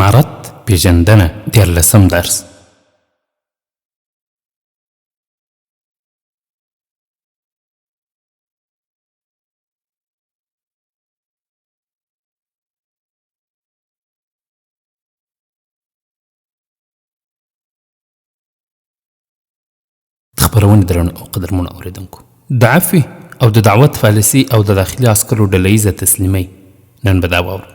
امارت پېژندنه دیارلسم درس. خبرونه درنو او قدرمنو اوریدونکو، د عفوې او د دعوت پالیسي او د داخلي عسکرو ډلهییزه تسلیمۍ نن به دا واورو.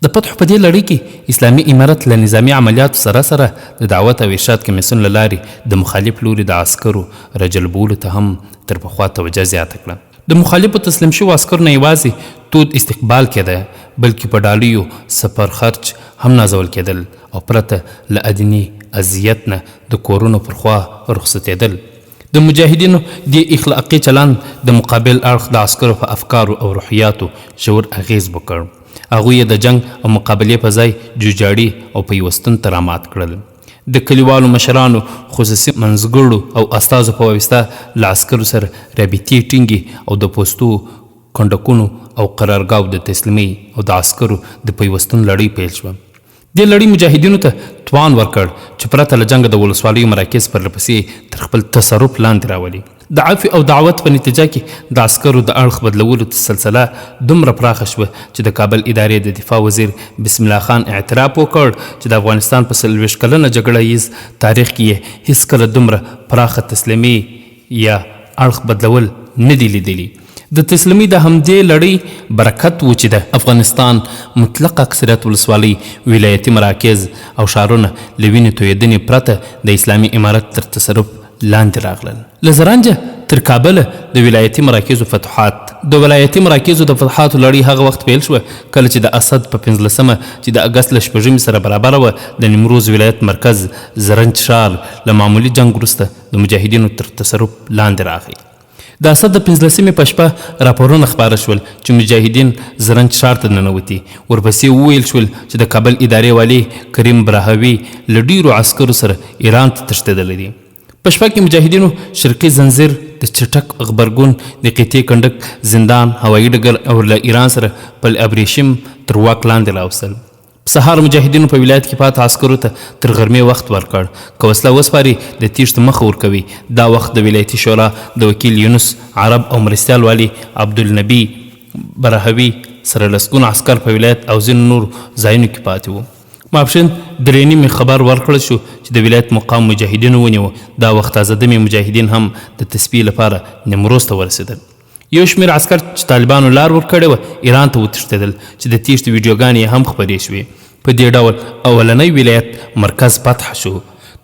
د فتحو په دې لړۍ کې اسلامي امارت له نظامي عملیاتو سره د دعوت او ارشاد کمیسیون له لارې د مخالف لوري د عسکرو رجلبولو ته هم تر پخوا توجه زیاته کړه. د مخالفو تسلیم شوو عسکرو نه یوازې تود استقبال کېده، بلکې په ډالیو سفر خرچ هم نازول کېدل او پرته له ادیني اذیت نه د کورونو پر خوا رخصتېدل. د مجاهدینو د اخلاقي چلند د مقابل اړخ د عسکرو په افکارو او روحیاتو ژور اغیز وکړ. هغوی یې د جنگ او مقابلې په ځای جوجاړي او پیوستون ته رامات کړل. د کلیوالو مشرانو، خصوصي منځګړو او استازو په واسطه له عسکرو سره رابطې ټینګې او د پوستو کنډکونو او قرارګاو د تسلیمۍ او د عسکرو د پیوستون لړۍ پیل شوه. دې لړۍ مجاهدینو ته توان ورکړ چې پرته له جنګ د ولسوالیو مراکز پرلپسې تر خپل تصرف لاندې راولي. د عفو او دعوت په نتیجه کې د عسکرو د اړخ بدلولو سلسله دومره پراخه شوه چې د کابل ادارې د دفاع وزیر بسم الله خان اعتراف وکړ چې د افغانستان په 40 کلنه جګړه ییز تاریخ کې یې هیڅکله دومره پراخه تسلیمي یا اړخ بدلول نه دي لیدلي. د تسلیمي د همدې لړۍ برکت و چې د افغانستان مطلق اکثریت ولسوالۍ، ولایتي مراکز او ښارونه له وینې تویېدنې پرته د اسلامي امارت تر تصرف لاندې راغلل. له زرنجه تر کابله د ولایتي مراکزو فتوحات. د ولایتي مراکزو د فتوحاتو لړۍ هغه وخت پیل شوه کله چې د اسد په 15مه چې د اګست له 6 سره برابره وه د نیمروز ولایت مرکز زرنج ښار له معمولي جنګ وروسته د مجاهدینو تر تصرف لاندې راغی. د اسد د 15مې په شپه راپورونه خپاره شول چې مجاهدین زرنج ښار ته ننوتي. ورپسې وویل شول چې د کابل ادارې والي کریم برهوي له ډیرو عسکرو سره ایران ته تښتېدلی دي. په شپه کې مجاهدینو شرقي زنځیر د چټک غبرګون د قطعې کنډک زندان هوایي ډګر او له ایران سره پل ابریشم تر واک لاندې راوستل. په سهار مجاهدینو په ولایت کې پاته عسکرو ته تر غرمې وخت ورکړ. که وسله وسپاري د تیښتې مخه ورکوي. دا وخت د ولایتي شورا د وکیل یونس عرب او مرستیال والي عبدالنبي برهوي سره لسګونه عسکر په ولایت او ځینو نور ځایونو کې پاتې وو. ماپښین 3:30 خبر ورکړل شو چې د ولایت مقام مجاهدینو ونیوه. دا وخت تازه دمې مجاهدین هم د تسبیح لپاره نیمروز ته ورسېدل. یو شمېر عسکر چې طالبانو لار ورکړې وه ایران ته وتښتېدل چې د تیښتې ویډیوګانې یې هم خپرې شوې. په دې ډول اولنی ولایت مرکز فتح شو.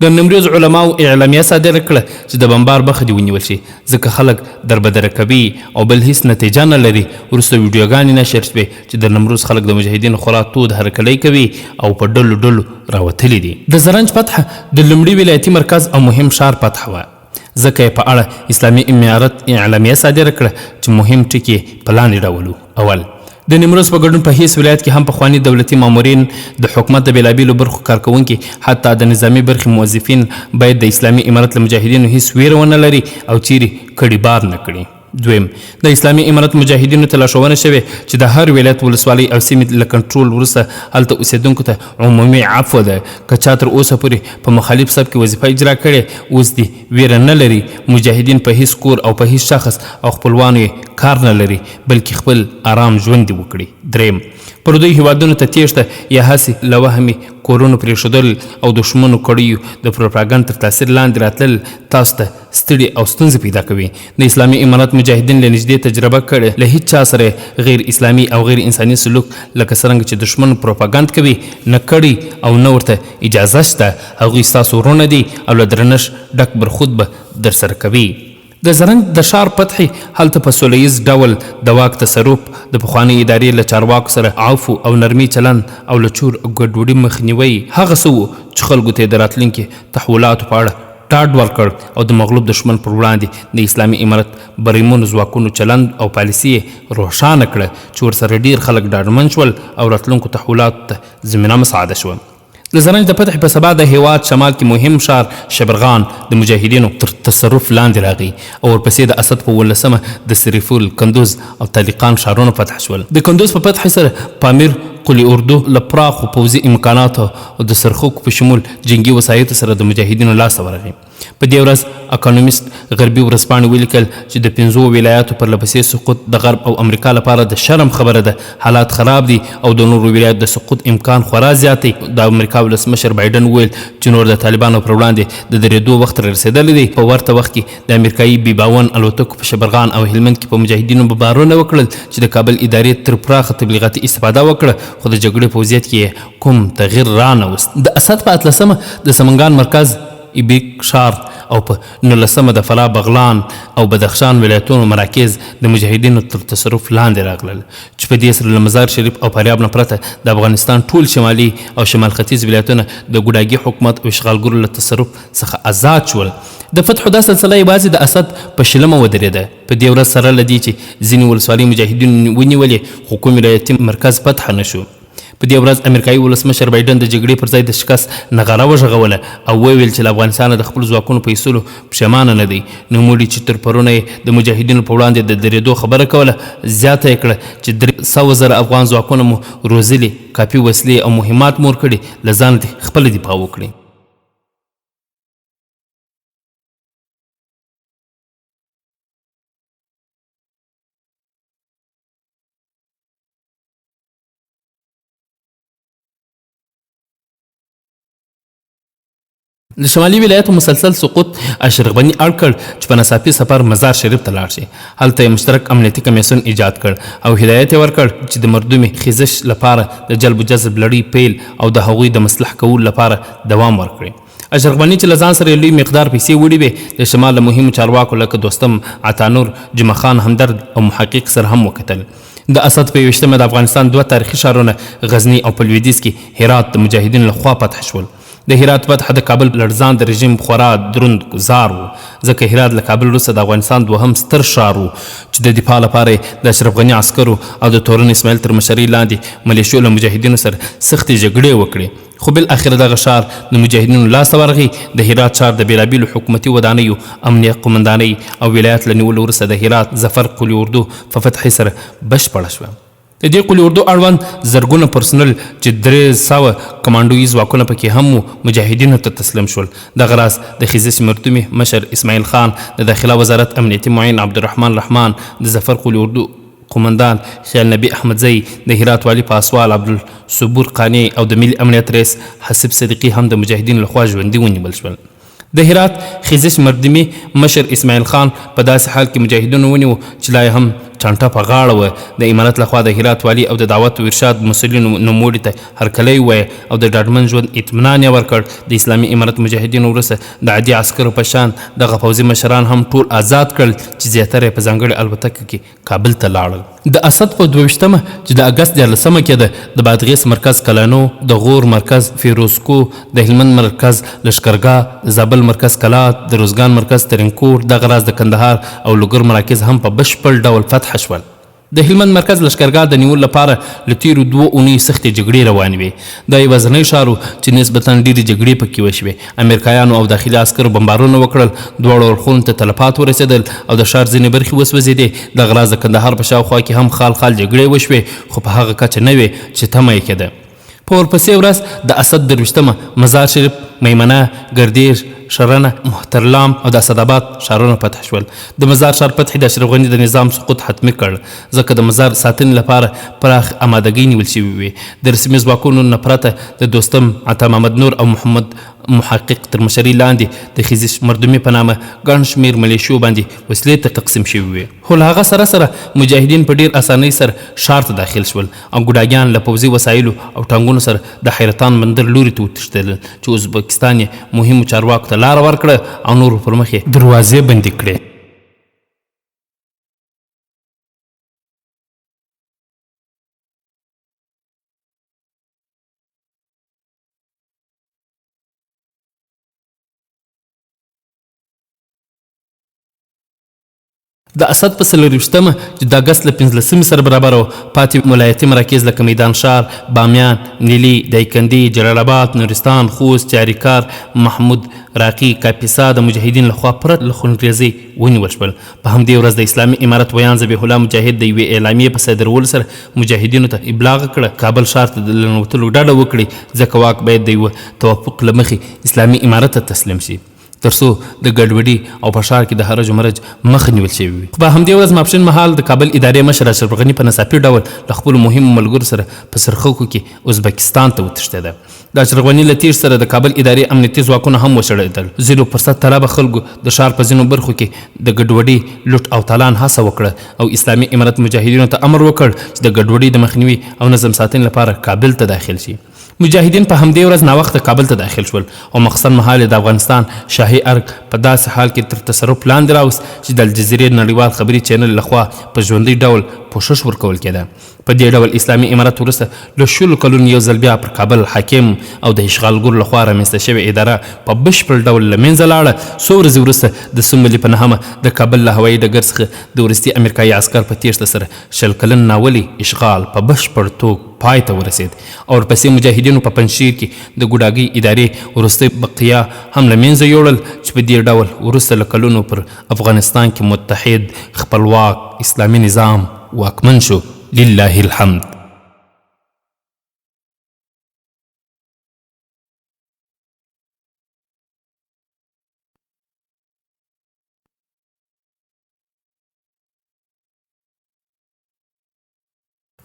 د نیمروز علماو اعلامیه صادره کړه چې د بمبار مخه دې ونیول شي ځکه خلک دربدره کوي او بل هیڅ نتیجه نه لري. وروسته ویډیوګانې نشر شوې چې د نیمروز خلک د مجاهدینو خورا تود هرکلی کوي او په ډلو ډلو راوتلي دي. د زرنج فتح د لومړي ولایتي مرکز او مهم ښار فتح وه ځکه یې په اړه اسلامي امارت اعلامیه صادره کړه چې مهم ټکي په لاندې ډول وو. اول، د نیمروز په ګډون په هیڅ ولایت کې هم پخواني دولتي مامورین، د حکومت د بېلابېلو برخو کارکوونکي، حتی د نظامي برخې موظفین باید د اسلامي امارت له مجاهدینو هیڅ ویره ونه لري او چیرې کډې بار نه کړي. دویم، د اسلامي امارت مجاهدینو ته لارښوونه شوې چې د هر ولایت ولسوالۍ او سیمې له کنټرول وروسته هلته اوسېدونکو ته عمومي عفو ده. که چا تر اوسه پورې په مخالف سب کې وظیفه اجرا کړې اوس دې ویره نه لري. مجاهدین په هیڅ کور او په هیڅ شخص او خپلوانو یې کار نه لري بلکې خپل آرام ژوند دې وکړي. دریم، پردیو هیوادونو ته تیښته یا هسې له وهمي کورونو پرېښودل او دښمنو کړیو د پروپاګند تر تاثیر لاندې راتلل تاسو ته ستړي او ستونزې پیدا کوي. د اسلامي امارت مجاهدین له نږدې تجربه کړې له هیڅ چا سره غیر اسلامي او غیر انساني سلوک لکه څرنګه چې دښمن پروپاګند کوي نه کړي او نه ورته اجازه شته. هغوی ستاسو ورونه دي او له درنښت ډک برخود به درسره کوي. د زرنج د ښار فتحې هلته په سوله ییز ډول د واک تصرف، د پخوانۍ ادارې له چارواکو سره عفو او نرمي چلند او له چور او ګډوډي مخنیوی هغه څه وو چې خلکو ته یې د راتلونکي تحولاتو په اړه ډاډ ورکړ او د مغلوب دښمن پر وړاندې د اسلامي امارت بریمونو ځواکونو چلند او پالیسي یې روښانه کړه چې ورسره ډېر خلک ډاډمن شول او راتلونکو تحولاتو ته زمینه مساعده شوه. د زرنج د فتح په سبا د هیواد شمال کې مهم ښار شبرغان د مجاهدینو تر تصرف لاندې راغی او ورپسې د اسد په 18 د سریفول کندوز او طالقان ښارونه فتح شول. د کندوز په فتح سره پامیر قلی اردو له پراخو پوځي امکاناتو او د سرخوکو په شمول جنگي وسایطو سره د مجاهدینو لاسته ورغی. په دې ورځ اکانومیست غربي ورځپاڼې ولیکل چې د 15 ولایاتو پر لپسې سقوط د غرب او امریکا لپاره د شرم خبره ده. حالات خراب دي او د نورو ولایاتو د سقوط امکان خورا زیات دی. د امریکا ولسمشر بایدن وویل چې نور د طالبانو پر وړاندې د درېدو وخت رسېدلی دی. په ورته وخت کې د امریکایي بي 52 الوتکو په شبرغان او هلمند کې په مجاهدینو بمبارونه وکړل چې د کابل ادارې تر پراخه تبلیغاتي استفاده وکړه، خو د جګړې په وضعیت کې کوم تغییر رانوست. د اسد په 18 د سمنګان مرکز ایبیک ښار او په 19 د فراه، بغلان او بدخشان ولایتونو مراکز د مجاهدینو تر تصرف لاندې راغلل، چې په دې سره له مزار شریف او فاریاب نه پرته د افغانستان ټول شمالي او شمال ختیځ ولایتونه د ګوډاګي حکومت او اشغالګرو له تصرف څخه آزاد شول. د فتحو دا سلسله یوازې د اسد په شلمه ودرېده. په دې ورځ سره له دې چې ځینې ولسوالۍ مجاهدینو ونیولې، خو کوم ولایتي مرکز فتح نه شو. په دې ورځ امریکایي ولسمشر بایدن د جګړې پر ځای د شکست نغاره وژغوله او وویل چې له افغانستانه د خپلو ځواکونو په ایستلو پښیمانه نه دی. نوموړي چې تر پرونه یې د مجاهدینو په وړاندې د درېدو خبره کوله، زیاته یې کړه چې 300,000 افغان ځواکونه مو روزلي، کافي وسلې او مهمات مو ورکړي، له ځانه خپله دفاع وکړي. د شمالي ولایتو مسلسل سقوط اشرف غني اړ کړ چې په ناڅاپي سفر مزار شریف ته لاړ شي. هلته یې مشترک امنیتي کمیسیون ایجاد کړ او هدایت یې ورکړ چې د مردمي خیزش لپاره د جلب و جذب لړۍ پیل او د هغوی د مصلح کولو لپاره دوام ورکړي. اشرف غني چې له ځان سره لوی مقدار پیسې وړي وې، د شمال له مهمو چارواکو لکه دوستم عطانور، جمعه خان همدرد او محقق سره هم وکتل. د اسد په 21 د افغانستان 2 تاریخي ښارونه غزني او په لویدیځ کې هرات د مجاهدینو لخوا فتح شول. د هرات فتح د کابل لړزان د رژیم خورا دروند ګزار و، ځکه هرات له کابل وروسته د افغانستان 2هم ستر ښار و چې د دفاع لپاره د اشرف غني عسکرو او د تورن اسماعیل تر مشرۍ لاندې ملیشو له مجاهدینو سره سختې جګړې وکړې. خو بالاخره دغه ښار د مجاهدینو لاسته ورغی. د هرات ښار د بېلابېلو حکومتي ودانیو، امنیه قومندانۍ او ولایت له نیولو وروسته د هرات ظفر قلی اردو په فتحې سره بشپړه شوه. د دې قلی اردو اړوند زرګونه پرسنل چې 300 کمانډوي ځواکونه پکې هم مجاهدینو ته تسلیم شول. دغه راز د خیزش مردمي مشر اسماعیل خان، د داخله وزارت امنیتي معین عبدالرحمن رحمان، د ظفر قلی اردو قومندان خیال نبی احمدزی، د هرات والی پاسوال عبدالصبور قانی او د ملي امنیت رئیس حسیب صدیقي هم د مجاهدینو لخوا ژوندي ونیول شول. د هرات خیزش مردمي مشر اسماعیل خان په داسې حال کې مجاهدینو ونیو چې لا هم چانټه په غاړه وه. د امارت لخوا د هرات والی او د دعوت و ارشاد مسؤلینو نوموړي ته هرکلی ووایه او د ډاډمن ژوند اطمینان یې ورکړ. د اسلامي امارت مجاهدینو وروسته د عادي عسکرو په شان دغه پوځي مشران هم ټول آزاد کړل چې زیاتره یې په ځانګړې الوتکه کې کابل ته لاړل. د اسد په 22 چې د اګست 14 کې د بادغیس مرکز کلانو، د غور مرکز فیروزکو، د هلمند مرکز لشکرګاه، د زابل مرکز کلات، د روزګان مرکز ترینکوټ، دغه راز د کندهار او لوګر مراکز هم په بشپړ ډول فتح شول. د هلمند مرکز لشکرګاه د نیولو لپاره له تیرو 2 اونیو سختې جګړې روانې وې. دا یوازینی ښار و چې نسبتا ډېرې جګړې پکې وشوې. امریکایانو او داخلي عسکرو بمبارونه وکړل، دواړو اړخونو ته تلفات ورسېدل او د ښار ځینې برخې وسوځېدې. دغه راز د کندهار په شاوخوا کې هم خال خال جګړې وشوې، خو په هغه کچه نه وې چې تمه یې کېده. په ورپسې ورځ د اسد 23 مزار شریف، میمنه، ګردیز، شرنه، محترلام او د اسداباد ښارونه فتح شول. د مزار ښار فتح د اشرف غني د نظام سقوط حتمي کړ، ځکه د مزار ساتنې لپاره پراخ امادګۍ نیول شوې وې. د رسمي ځواکونو نه پرته د دوستم عطا محمد نور او محمد محقق تر مشرۍ لاندې د خیزش مردمي په نامه ګڼ شمېر ملیشو باندې وسلې ته تقسیم شوي وې. خو له هغه سره سره مجاهدین په ډېر اسانۍ سره ښار ته داخل شول او ګوډاګیان له پوځي وسایلو او ټانګونو سره د حیرتان بندر لوري ته وتښتېدل چې ازبکستان یې مهمو چارواکو ته لاره ورکړه او نورو پر مخ یې دروازې بندې کړې. د اسد په 24مه چې د اګست له 15 سره برابر وه پاتې ولایتي مراکز لکه میدان شار، بامیان، نیلي، دایکندي، جلال آباد، نورستان، خوست، چاریکار، محمود راقي، کاپیسا د مجاهدین لخوا پرته له خونریزۍ ونیول شول. په همدې ورځ د اسلامي امارت ویان ذبیح الله مجاهد د یوې اعلامیې په صادرولو سره مجاهدینو ته ابلاغ کړه کابل ښار ته د ننوتلو ډډه وکړي ځکه واک باید د یوه توافق له مخې اسلامي امارت ته تسلیم شي ترڅو د ګډوډي او په ښار کې د هرج و مرج مخه نیول شوی وي. په همدې ورځ ماپښین مهال د کابل ادارې مشر اشرف غني په ناڅاپي ډول له خپلو مهمو ملګرو سره په سرخوکو کې ازبکستان ته وتښتېده. د اشرف غني له تیر سره د کابل ادارې امنیتي ځواکونه هم وشړېدل. ځینو فرصت طلبه خلکو د ښار په ځینو برخو کې د ګډوډي، لوټ او تالان هڅه وکړه او اسلامي امارت مجاهدینو ته امر وکړ چې د ګډوډۍ د مخنیوي او نظم ساتنې لپاره کابل ته داخل شي. مجاهدین په همدې ورځ ناوخته کابل ته داخل شول او مخصن مهال د افغانستان شاهي ارګ په داسې حال کې تر تصرف لاندې راوست چې د الجزیرې نړیوال خبري چینل لخوا په ژوندي ډول پوښښ ورکول کېده. په دې ډول اسلامي امارت وروسته له 10 کلونو یو ځل بیا پر کابل حاکم او د اشغالګرو لخوا رامنځته شوې اداره په بشپړ ډول له منځه لاړه. څو ورځې وروسته د سوملي په نهمه د کابل له هوایي ډګر څخه د وروستي امریکایي عسکر په تیښته سره 10 کلن ناولي اشغال په بشپړ توګ پای ته ورسید او ورپسې مجاهدینو په پنجشیر کې د ګوډاګۍ ادارې وروستۍ بقیه هم له منځه یوړل چې په دې ډول وروسته له کلونو پر افغانستان کې متحد خپلواک اسلامي نظام واکمن شو. لله الحمد.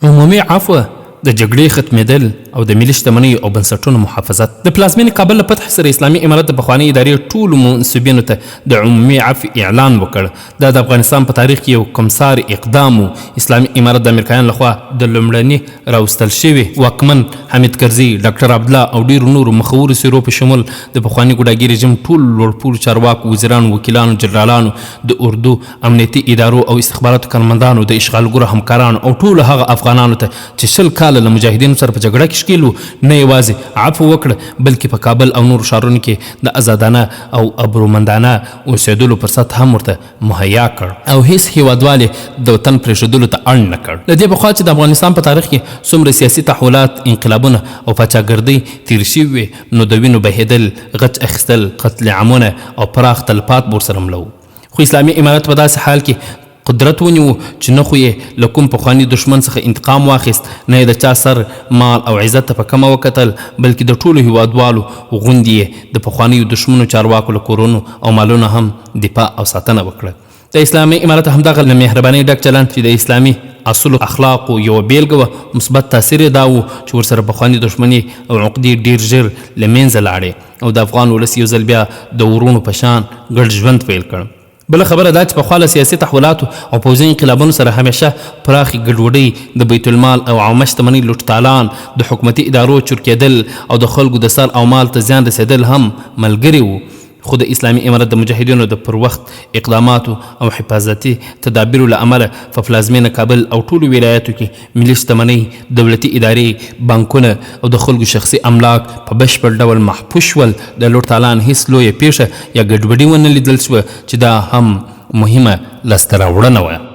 عمومي عفو، د جګړې ختمېدل او د ملي شتمنیو او بنسټونو محافظت. د پلازمینې کابل له فتح سره اسلامي امارت د پخوانۍ ادارې ټولو منصبینو ته د عمومي عفو اعلان وکړ. دا د افغانستان په تاریخ کې یو کمسار اقدام و. اسلامي امارت د امریکایانو لخوا د لومړني راوستل شوي واکمن حمید کرزي، ډاکټر عبدالله او ډیرو نورو مخورو څیرو په شمول د پخواني ګوډاګي رژیم ټول لوړپوړو چارواکو، وزیرانو، وکیلانو، جنرالانو، د اردو امنیتي ادارو او استخباراتو کارمندانو، د اشغالګرو همکارانو او ټولو هغه افغانانو ته چې 10 کاله له مجاهدینو سره په جګړه کې ښکیل وو نه یوازې عفو وکړه بلکې په کابل او نورو ښارونو کې د ازادانه او ابرومندانه اوسېدلو فرصت هم ورته مهیا کړ او هیڅ هیوادوال د وطن پرېښودلو ته اړ نه کړ. له دې پخوا چې د افغانستان په تاریخ کې څومره سیاسي تحولات، انقلابونه او پاچاګردۍ تیر شوي وي نو د وینو بهېدل، غچ اخیستل، قتل عامونه او پراخ تلفات ورسره مله وو. خو اسلامي امارت په داسې حال کې قدرت ونیو چې نه خو یې له کوم پخواني دشمن څخه انتقام واخیست، نه یې د چا سر، مال او عزت ته په کمه وکتل، بلکې د ټولو هیوادوالو غوندې یې د پخوانیو دشمنو چارواکو له کورونو او مالونو هم دفاع او ساتنه وکړه. د اسلامي امارت همدغه له مهربانۍ ډک چلند چې د اسلامي اصولو اخلاقو یوه بیلګه وه، مثبت تاثیر یې دا و چې ورسره پخواني دښمني او عقدې ډېر ژر له منځه لاړې او د افغان ولس یو ځل بیا د ورونو په شان ګډ ژوند پیل کړ. بله خبره دا چې پخوا له سیاسي تحولاتو او پوځي انقلابونو سره همیشه پراخې ګډوډۍ، د بیت المال او عامه شتمنۍ لوټ تالان، د حکومتي ادارو چور کېدل او د خلکو د سر او مال ته زیان رسېدل هم ملګري وو. خو د اسلامي امارت د مجاهدینو د پر وخت اقداماتو او حفاظتي تدابیرو له امله په پلازمینه کابل او ټولو ولایاتو کې ملي شتمنۍ، دولتي ادارې، بانکونه او د خلکو شخصي املاک په بشپړ ډول محفوظ شول. د لوټ تالان هیڅ لویه پیښه یا ګډوډي ونه لیدل شوه چې دا هم مهمه لاسته راوړنه وه.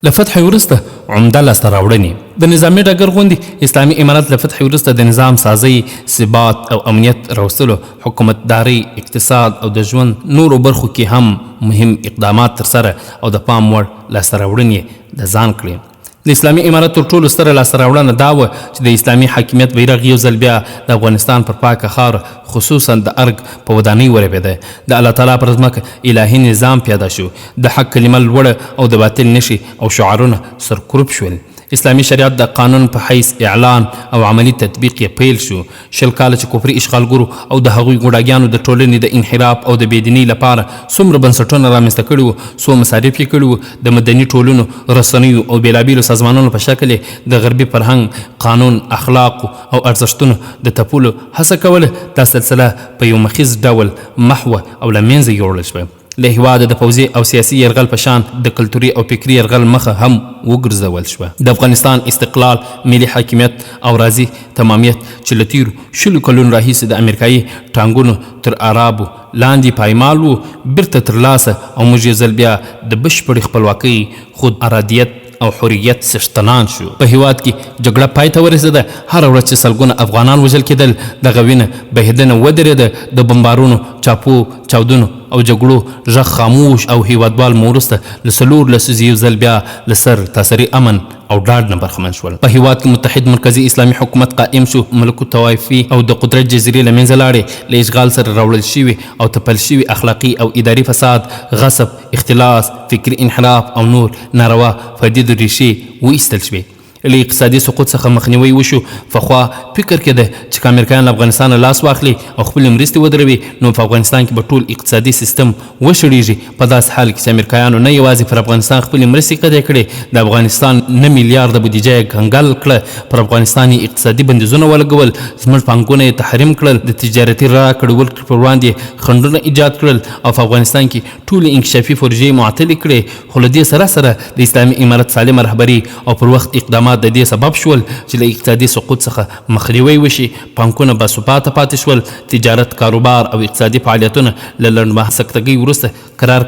له فتح وروسته عمده لاسته راوړنې د نظامي ډګر غوندې اسلامي امارت له فتح وروسته د نظام سازۍ، ثبات او امنیت راوستلو، حکومتدارۍ، اقتصاد او د ژوند نورو برخو کې هم مهم اقدامات ترسره او د پام وړ لاسته راوړنې د ځان کړې. د اسلامي امارت تر ټولو ستره لاسته راوړنه دا وه چې د اسلامي حاکمیت بیرغ یو ځل بیا د افغانستان پر پاکه خاوره خصوصا د ارګ په ودانۍ ورپېده. د الله تعالی پر ځمکه الهي نظام پیدا شو، د حق کلمه لوړه او د باطل نښې او شعارونه سرکوب شول. اسلامي شریعت د قانون په حیث اعلان او عملی تطبیق یې پیل شو. 10 کاله چې کفري اشغالګرو او د هغوی ګوډاګیانو د ټولنې د انحراف او د بېدینۍ لپاره څومره بنسټونه رامنځته کړي وو، څو مصارف یې کړي وو، د مدني ټولنو، رسنیو او بېلابېلو سازمانونو په شکل یې د غربي فرهنګ، قانون، اخلاقو او ارزښتونو د تپلو هڅه کوله. دا سلسله په یو مخیز ډول محوه او له منځه یوړل شوه. له هیواده د پوځي او سیاسي یرغل په شان د کلتوري او فکري یرغل مخه هم وګرځول شوه. د افغانستان استقلال، ملي حاکمیت او راځي تمامیت چې له تیرو 20 کلونو راهیسې د امریکایي ټانګونو تر عرابو لاندې پایمال وو بیرته ترلاسه او موږ یې ځل بیا د بشپړې خپلواکۍ، خود ارادیت او حریت څښتنان شو. په هیواد کې جګړه پای ته ورسېده. هره ورځ چې سلګونه افغانان وژل کېدل، دغه وینه بهېدنه ودرېده. د بمبارونو، چاپو، چاودنو او جګړو غږ خاموش او هیوادوال مو وروسته له 4 لسیزې یو ځل بیا له سر تاثري امن او ډاډ نه برخمن شول. په هیواد کې متحد مرکزي اسلامي حکومت قائم شو. ملکوت طوایفي او د قدرت جزیرې له منځه لاړې. له اشغال سره راوړل شوي او تپل شوي اخلاقي او اداري فساد، غصب، اختلاس، فکري انحراف او نور ناروا پدیدو ریښې وایستل شوې. له اقتصادي سقوط څخه مخنیوی وشو. پخوا فکر کېده چې که امریکایان له افغانستانه لاس واخلي او خپلې مرستې ودروي، نو په افغانستان کې به ټول اقتصادي سیستم وشړېږي. په داسې حال کې چې امریکایانو نه یوازې پر افغانستان خپلې مرستې قطع کړې، د افغانستان 9 میلیارده بودیجه یې کنګل کړه. پر افغانستان یې اقتصادي بندیزونه ولګول، زموږ بانکونه یې تحریم کړل، د تجارتي راکړې ورکړې پر وړاندې خنډونه ایجاد کړل او په افغانستان کې ټولې انکشافي پروژې معطلې کړې. خو له دې سره سره د اسلامي امارت سالمه رهبري او پر وخت اقدامات د دې سبب شول چې له اقتصادي سقوط څخه مخنیوی وشي. بانکونه باثباته پاتې شول. تجارت، کاروبار او اقتصادي فعالیتونه له لنډمهاله سکتګۍ وروسته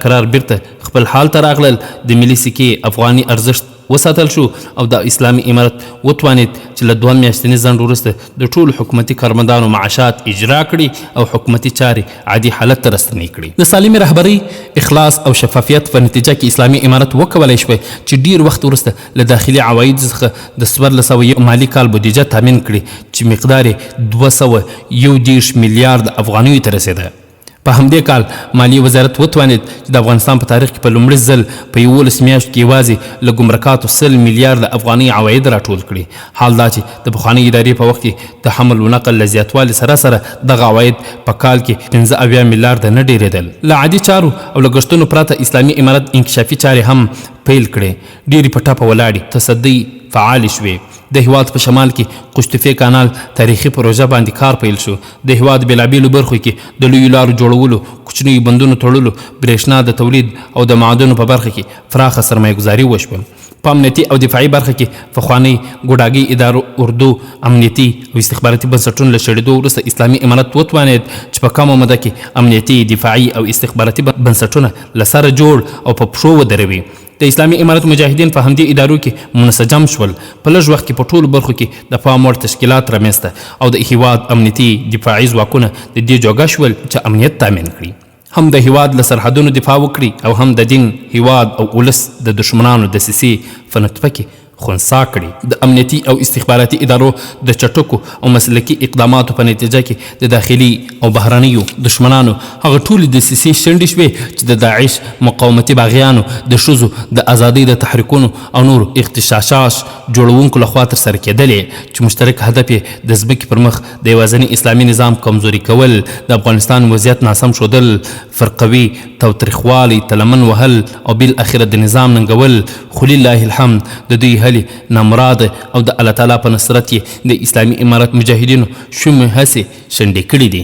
قرار بیرته خپل حال ته راغلل. د ملي سکې افغاني ارزښت وساتل شو او د اسلامي امارت وتوانید چې له 2 میاشتني ځنډ وروسته د ټولو حکومتي کارمندانو معاشات اجرا کړي او حکومتي چارې عادي حالت ته راستنې کړي. د سالمې رهبرۍ، اخلاص او شفافیت په نتیجه کې اسلامي امارت وکولی شوی چې ډیر وخت وروسته له داخلي عوایدو څخه د 1401 مالي کال بودیجه تامین کړي چې مقدار یې 211 میلیارد افغانیو ته رسېده. په همدې کال مالیې وزارت وتوانید چې د افغانستان په تاریخ کې په لومړي ځل په 11 میاشتو کې یوازې له ګمرکاتو 100 میلیارده افغاني عواید راټول کړي. حال دا چې د پخوانۍ ادارې په وخت کې د حمل و نقل له زیاتوالي سره سره دغه عواید په کال کې 75 میلیارده نه ډېرېدل. له عادي چارو او لګښتونو پرته اسلامي امارت انکشافي چارې هم پیل کړې. ډېرې په ټاپه ولاړې، تصدۍ فعال شوې. د هیواد په شمال کې قشتفې کانال تاریخي پروژه باندې کار پیل شو. د هیواد بېلابېلو برخو کې د لویو لارو جوړولو، کوچنیو بندونو تړلو، برېښنا د تولید او د معادنو په برخه کې پراخه سرمایه ګزاري وشوه. په امنیتي او دفاعي برخه کې پخوانۍ ګوډاګۍ ادارو اردو، امنیتي او استخباراتي بنسټونو له شړېدو وروسته اسلامي امارت وتوانید چې په کمه موده کې امنیتي، دفاعي او استخباراتي بنسټونه له سره جوړ او په پښو ودروي. د اسلامي امارت مجاهدین په همدې ادارو کې منسجم شول. په لږ وخت کې په ټولو برخو کې د پام وړ تشکیلات رامنځته او د هیواد امنیتي دفاعي ځواکونه د دې جوګه شول چې امنیت تامین کړي، هم د هیواد له سرحدونو دفاع وکړي او هم د دین، هیواد او ولس د دشمنانو دسیسې په نطفه کې خنثی کړي. د امنیتي او استخباراتي ادارو د چټکو او مسلکي اقداماتو په نتیجه کې د داخلي او بهرنیو دشمنانو هغه ټولې دسیسې شنډې شوې چې د داعش، مقاومتي باغیانو، د ښځو د ازادۍ د تحریکونو او نور اغتشاشات جوړونکو لخوا ترسره کېدلې چې مشترک هدف یې د ځمکې پر مخ د یوازیني اسلامي نظام کمزوري کول، د افغانستان وضعیت ناسم ښودل، فرقوي تاوتریخوالی، تلمن وهل او بالاخره د نظام ننګول. خو لله الحمد د دوی هلې نامراده او د الله تعالی په نصرت یې د اسلامي امارت مجاهدینو شومې هڅې شنډې کړي دي.